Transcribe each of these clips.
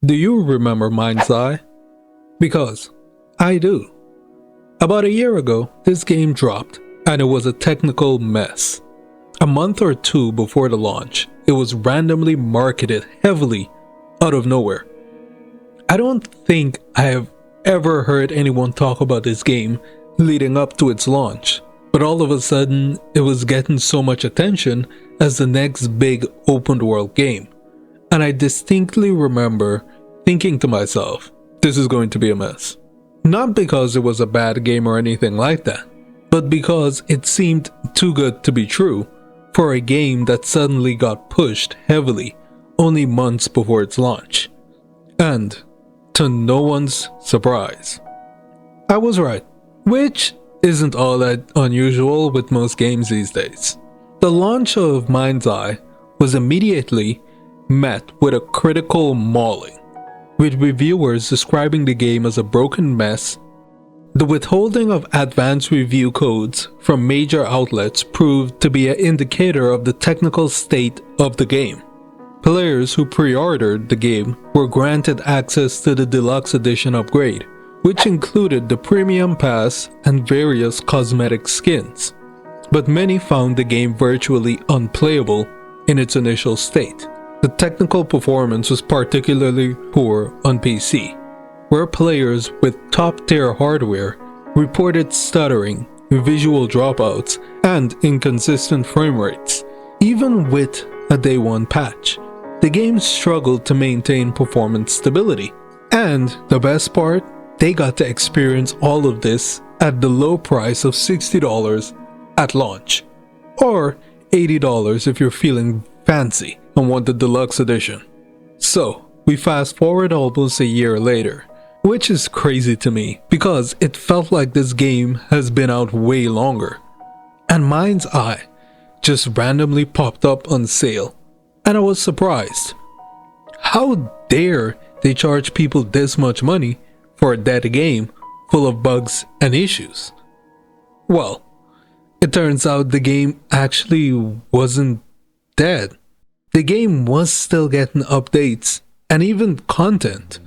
Do you remember MindsEye? Because I do. About a year ago, this game dropped, and it was a technical mess. A month or two before the launch, it was randomly marketed heavily out of nowhere. I don't think I have ever heard anyone talk about this game leading up to its launch, but all of a sudden, it was getting so much attention as the next big open world game. And I distinctly remember thinking to myself, this is going to be a mess. Not because it was a bad game or anything like that, but because it seemed too good to be true for a game that suddenly got pushed heavily only months before its launch. And, to no one's surprise, I was right, which isn't all that unusual with most games these days. The launch of MindsEye was immediately met with a critical mauling, with reviewers describing the game as a broken mess. The withholding of advanced review codes from major outlets proved to be an indicator of the technical state of the game. Players who pre-ordered the game were granted access to the deluxe edition upgrade, which included the premium pass and various cosmetic skins. But many found the game virtually unplayable in its initial state. The technical performance was particularly poor on PC, where players with top-tier hardware reported stuttering, visual dropouts, and inconsistent frame rates. Even with a day one patch, the game struggled to maintain performance stability. And the best part, they got to experience all of this at the low price of $60 at launch, or $80 if you're feeling fancy and want the deluxe edition. So, we fast forward almost a year later, which is crazy to me because it felt like this game has been out way longer. And MindsEye just randomly popped up on sale, and I was surprised. How dare they charge people this much money for a dead game full of bugs and issues? Well, it turns out the game actually wasn't dead. The game was still getting updates and even content.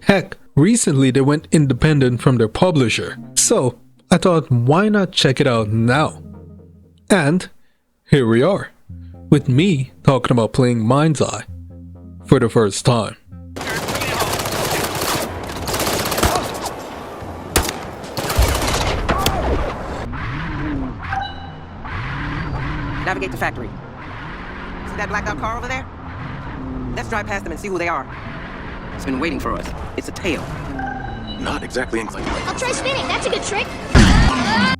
Heck, recently they went independent from their publisher, so I thought, why not check it out now? And here we are, with me talking about playing MindsEye for the first time. Navigate to factory. See that blacked out car over there? Let's drive past them and see who they are. It's been waiting for us. It's a tail. Not exactly inclined. I'll try spinning. That's a good trick.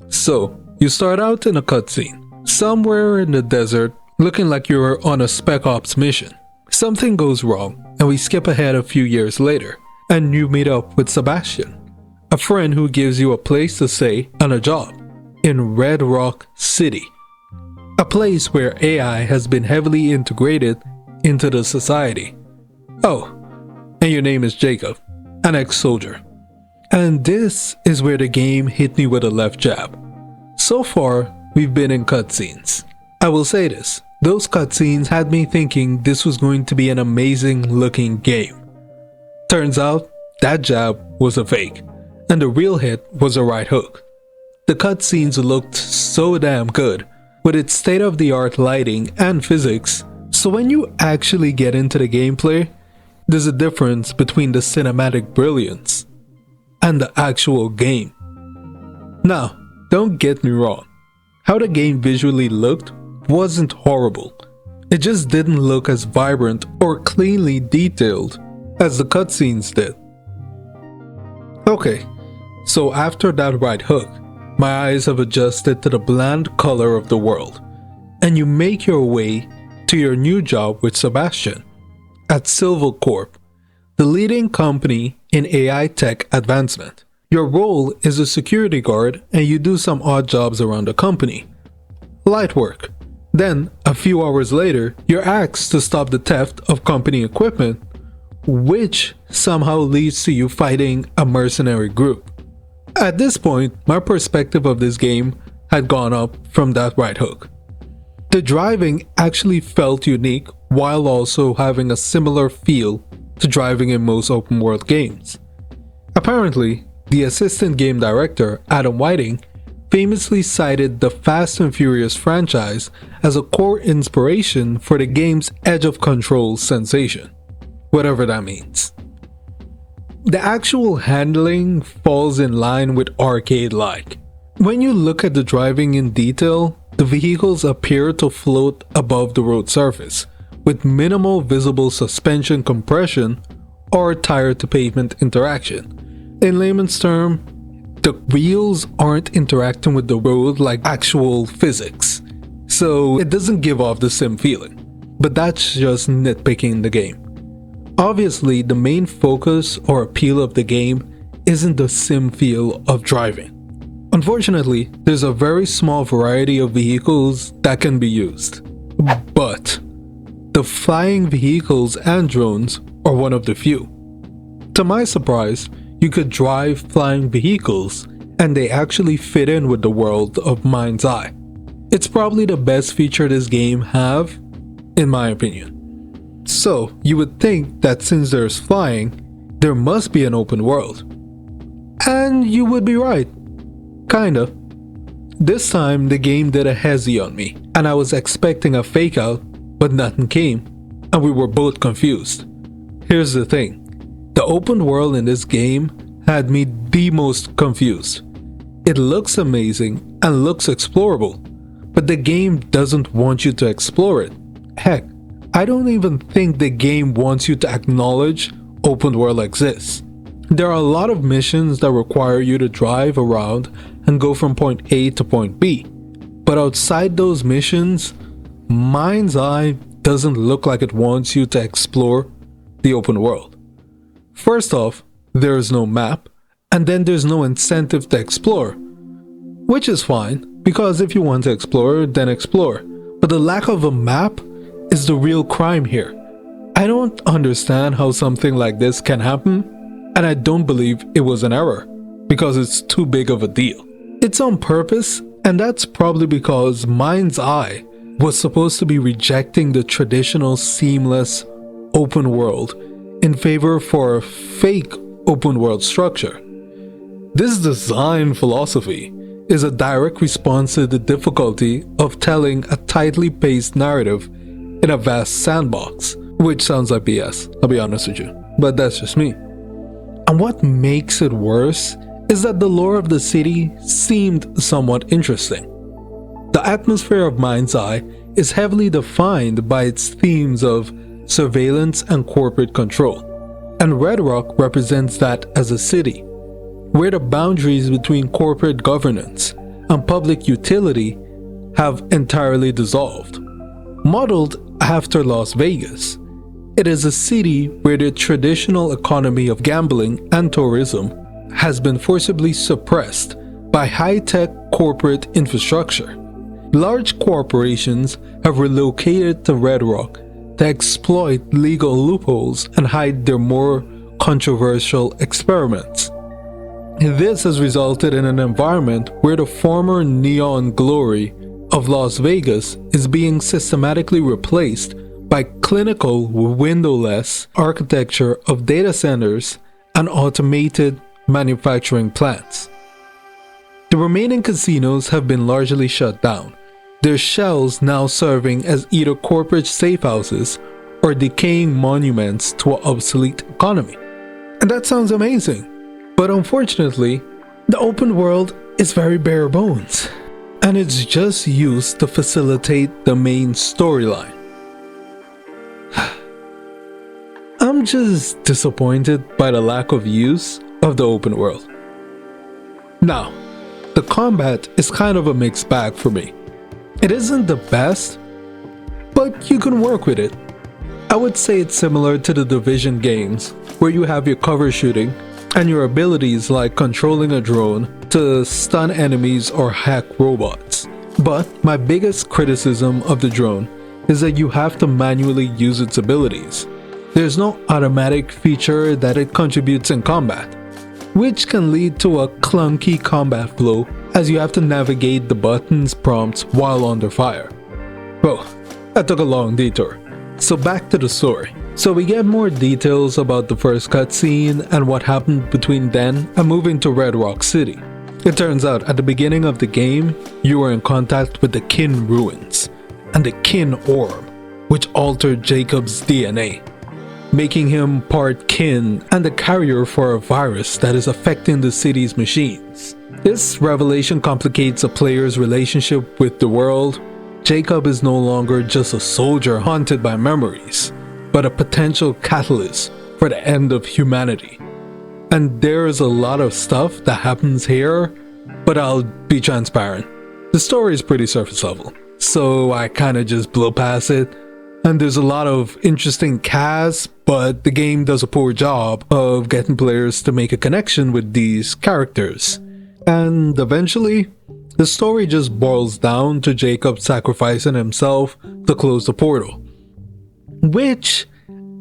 So, you start out in a cutscene, somewhere in the desert, looking like you're on a Spec Ops mission. Something goes wrong, and we skip ahead a few years later, and you meet up with Sebastian, a friend who gives you a place to stay and a job in Red Rock City, a place where AI has been heavily integrated into the society. Oh, and your name is Jacob, an ex-soldier. And this is where the game hit me with a left jab. So far, we've been in cutscenes. I will say this, those cutscenes had me thinking this was going to be an amazing looking game. Turns out, that jab was a fake, and the real hit was a right hook. The cutscenes looked so damn good, with its state-of-the-art lighting and physics, so when you actually get into the gameplay, there's a difference between the cinematic brilliance and the actual game. Now, don't get me wrong, how the game visually looked wasn't horrible. It just didn't look as vibrant or cleanly detailed as the cutscenes did. Okay, so after that right hook, my eyes have adjusted to the bland color of the world, and you make your way to your new job with Sebastian at Silver Corp, the leading company in AI tech advancement. Your role is a security guard, and you do some odd jobs around the company. Light work. Then, a few hours later, you're asked to stop the theft of company equipment, which somehow leads to you fighting a mercenary group. At this point, my perspective of this game had gone up from that right hook. The driving actually felt unique while also having a similar feel to driving in most open world games. Apparently, the assistant game director, Adam Whiting, famously cited the Fast and Furious franchise as a core inspiration for the game's edge of control sensation, whatever that means. The actual handling falls in line with arcade-like. When you look at the driving in detail, the vehicles appear to float above the road surface, with minimal visible suspension compression or tire-to-pavement interaction. In layman's terms, the wheels aren't interacting with the road like actual physics, so it doesn't give off the sim feeling. But that's just nitpicking the game. Obviously, the main focus or appeal of the game isn't the sim feel of driving. Unfortunately, there's a very small variety of vehicles that can be used. But the flying vehicles and drones are one of the few. To my surprise, you could drive flying vehicles and they actually fit in with the world of MindsEye. It's probably the best feature this game have, in my opinion. So you would think that since there's flying, there must be an open world. And you would be right. Kinda. This time the game did a hezzy on me, and I was expecting a fake out, but nothing came, and we were both confused. Here's the thing. The open world in this game had me the most confused. It looks amazing and looks explorable, but the game doesn't want you to explore it. Heck, I don't even think the game wants you to acknowledge open world exists. There are a lot of missions that require you to drive around and go from point A to point B, but outside those missions, MindsEye doesn't look like it wants you to explore the open world. First off, there is no map, and then there's no incentive to explore, which is fine, because if you want to explore, then explore, but the lack of a map is the real crime here. I don't understand how something like this can happen, and I don't believe it was an error, because it's too big of a deal. It's on purpose, and that's probably because MindsEye was supposed to be rejecting the traditional seamless open world in favor for a fake open world structure. This design philosophy is a direct response to the difficulty of telling a tightly paced narrative in a vast sandbox, which sounds like BS, I'll be honest with you, but that's just me. And what makes it worse is that the lore of the city seemed somewhat interesting. The atmosphere of MindsEye is heavily defined by its themes of surveillance and corporate control, and Red Rock represents that as a city, where the boundaries between corporate governance and public utility have entirely dissolved. Modeled after Las Vegas, it is a city where the traditional economy of gambling and tourism has been forcibly suppressed by high-tech corporate infrastructure. Large corporations have relocated to Red Rock to exploit legal loopholes and hide their more controversial experiments. This has resulted in an environment where the former neon glory of Las Vegas is being systematically replaced by clinical windowless architecture of data centers and automated manufacturing plants. The remaining casinos have been largely shut down, their shells now serving as either corporate safehouses or decaying monuments to an obsolete economy. And that sounds amazing, but unfortunately, the open world is very bare bones, and it's just used to facilitate the main storyline. I'm just disappointed by the lack of use of the open world. Now, the combat is kind of a mixed bag for me. It isn't the best, but you can work with it. I would say it's similar to the Division games, where you have your cover shooting and your abilities like controlling a drone to stun enemies or hack robots. But my biggest criticism of the drone is that you have to manually use its abilities. There's no automatic feature that it contributes in combat, which can lead to a clunky combat flow as you have to navigate the button's prompts while under fire. Well, that took a long detour, so back to the story. So we get more details about the first cutscene and what happened between then and moving to Red Rock City. It turns out at the beginning of the game, you were in contact with the Kin ruins and the Kin orb, which altered Jacob's DNA, making him part Kin and the carrier for a virus that is affecting the city's machines. This revelation complicates a player's relationship with the world. Jacob is no longer just a soldier haunted by memories, but a potential catalyst for the end of humanity. And there's a lot of stuff that happens here, but I'll be transparent. The story is pretty surface level, so I kinda just blow past it. And there's a lot of interesting casts, but the game does a poor job of getting players to make a connection with these characters. And eventually, the story just boils down to Jacob sacrificing himself to close the portal, which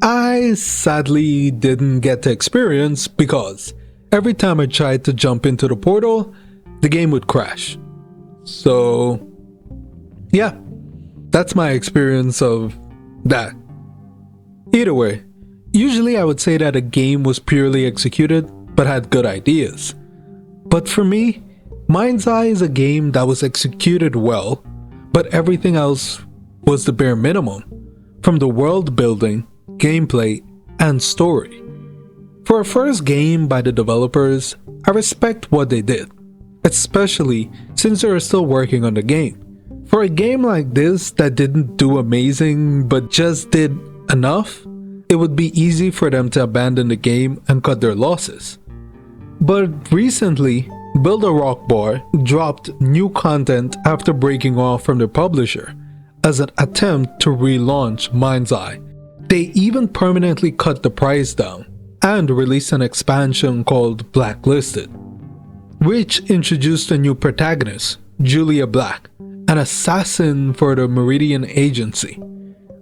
I sadly didn't get to experience because every time I tried to jump into the portal, the game would crash. So yeah, that's my experience of that. Either way, usually I would say that a game was purely executed but had good ideas. But for me, MindsEye is a game that was executed well, but everything else was the bare minimum, from the world building, gameplay, and story. For a first game by the developers, I respect what they did, especially since they are still working on the game. For a game like this that didn't do amazing but just did enough, it would be easy for them to abandon the game and cut their losses. But recently, Build a Rock Bar dropped new content after breaking off from their publisher as an attempt to relaunch MindsEye. They even permanently cut the price down and released an expansion called Blacklisted, which introduced a new protagonist, Julia Black, an assassin for the Meridian Agency.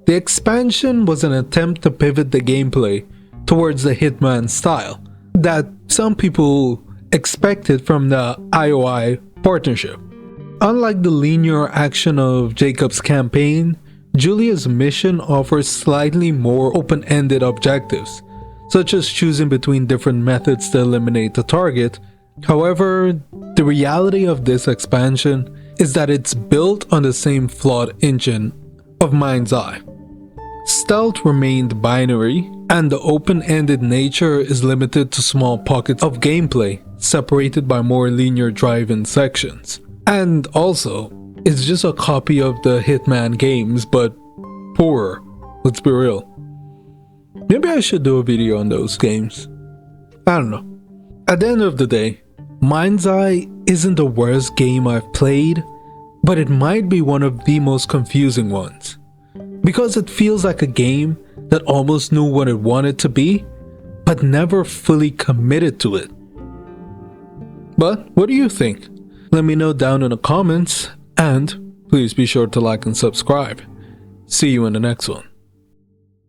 The expansion was an attempt to pivot the gameplay towards the Hitman style that some people expected from the IOI partnership. Unlike the linear action of Jacob's campaign, Julia's mission offers slightly more open-ended objectives, such as choosing between different methods to eliminate the target. However, the reality of this expansion is that it's built on the same flawed engine of MindsEye. Stealth remained binary, and the open-ended nature is limited to small pockets of gameplay separated by more linear drive-in sections. And also, it's just a copy of the Hitman games, but poorer, let's be real. Maybe I should do a video on those games. I don't know. At the end of the day, MindsEye isn't the worst game I've played, but it might be one of the most confusing ones. Because it feels like a game that almost knew what it wanted to be, but never fully committed to it. But what do you think? Let me know down in the comments, and please be sure to like and subscribe. See you in the next one.